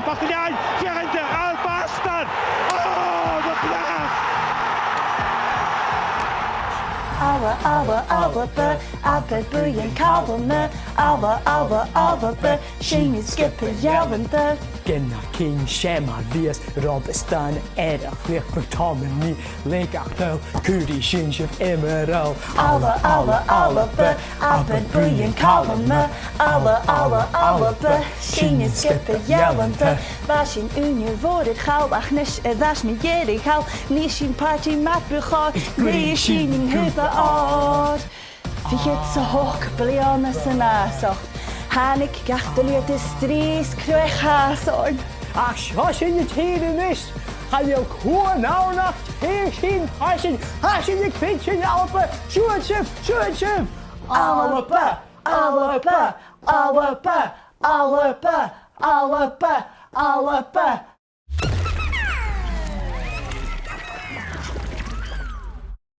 Bekah and Zach ALBA. Oh, the blast! ALBA búin cabbalna ALBA sheinn skipper jevanta. Genna cyn siema fios Robestan a chliach Tomini Lekachtel Cudi Shinship Emerald ALBA búin cabbalna ALBA sheinn skipper jevanta. Vashin unir vorid chawach nish das mi geri chaw nishin party matbucha ni sheinn hupa odd. Figet so hoch bliana sanasach. Hanik gachtalir de stries kruichasorn. Ach, schossin je theden is. Ga je Cuir nou nog heersin hassin je kwitsin Alba. Schuitsif. ALBA.